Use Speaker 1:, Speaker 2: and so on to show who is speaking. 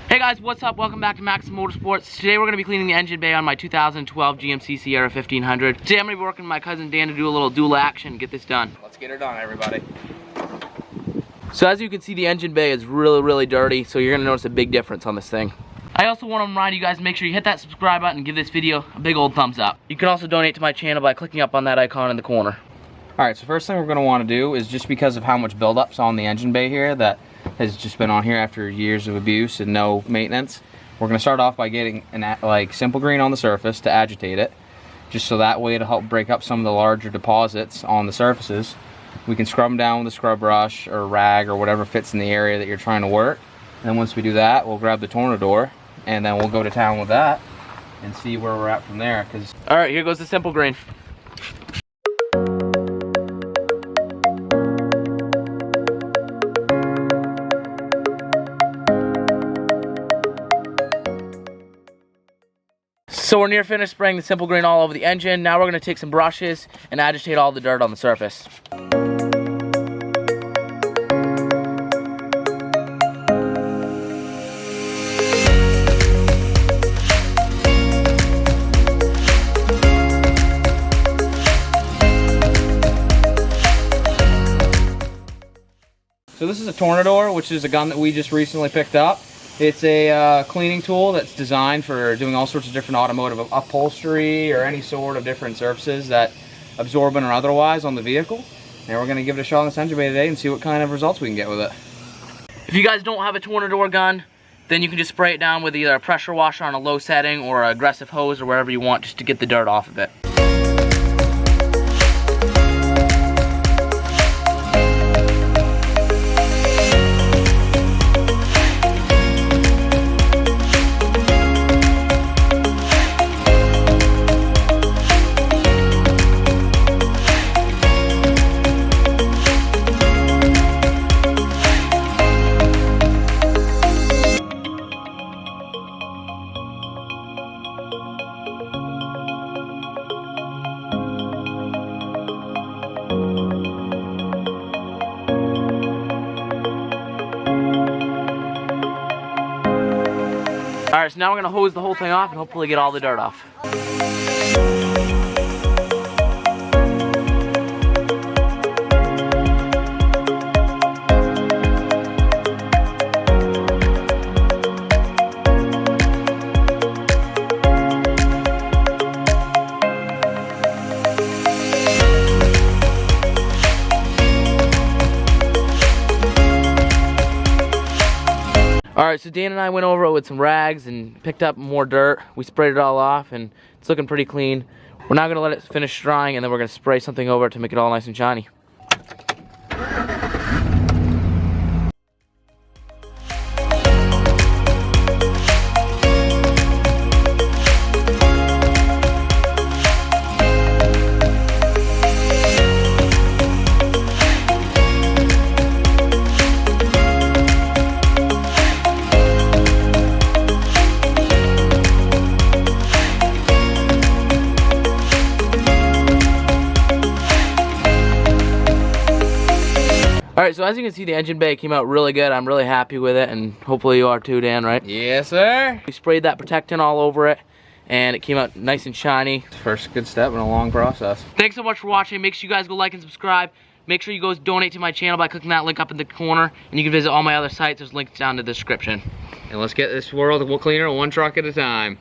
Speaker 1: Hey guys, what's up? Welcome back to Motorsports. Today we're going to be cleaning the engine bay on my 2012 GMC Sierra 1500. Today I'm going to be working with my cousin Dan to do a little dual action and get this done.
Speaker 2: Let's get her done, everybody.
Speaker 1: So as you can see, the engine bay is really dirty, so you're going to notice a big difference on this thing. I also want to remind you guys to make sure you hit that subscribe button and give this video a big old thumbs up. You can also donate to my channel by clicking up on that icon in the corner.
Speaker 2: Alright, so first thing we're going to want to do is, just because of how much buildup's on the engine bay here that has just been on here after years of abuse and no maintenance, we're going to start off by getting simple green on the surface to agitate it, just so that way to help break up some of the larger deposits on the surfaces. We can scrub them down with a scrub brush or rag or whatever fits in the area that you're trying to work. And then once we do that, we'll grab the Tornador and then we'll go to town with that and see where we're at from there.
Speaker 1: Alright, here goes the simple green. So we're near finished spraying the simple green all over the engine. Now we're going to take some brushes and agitate all the dirt on the surface.
Speaker 2: So this is a Tornador, which is a gun that we just recently picked up. It's a cleaning tool that's designed for doing all sorts of different automotive upholstery or any sort of different surfaces that absorbent or otherwise on the vehicle. And we're going to give it a shot on this engine bay today and see what kind of results we can get with it.
Speaker 1: If you guys don't have a Tornador gun, then you can just spray it down with either a pressure washer on a low setting or an aggressive hose or wherever you want, just to get the dirt off of it. Alright, so now we're going to hose the whole thing off and hopefully get all the dirt off. Alright, so Dan and I went over it with some rags and picked up more dirt. We sprayed it all off and it's looking pretty clean. We're now going to let it finish drying and then we're going to spray something over it to make it all nice and shiny. Alright, so as you can see, the engine bay came out really good. I'm really happy with it, and hopefully you are too, Dan, right?
Speaker 2: Yes, sir.
Speaker 1: We sprayed that protectant all over it, and it came out nice and shiny.
Speaker 2: First good step in a long process.
Speaker 1: Thanks so much for watching. Make sure you guys go like and subscribe. Make sure you go donate to my channel by clicking that link up in the corner, and you can visit all my other sites. There's links down in the description.
Speaker 2: And let's get this world cleaner one truck at a time.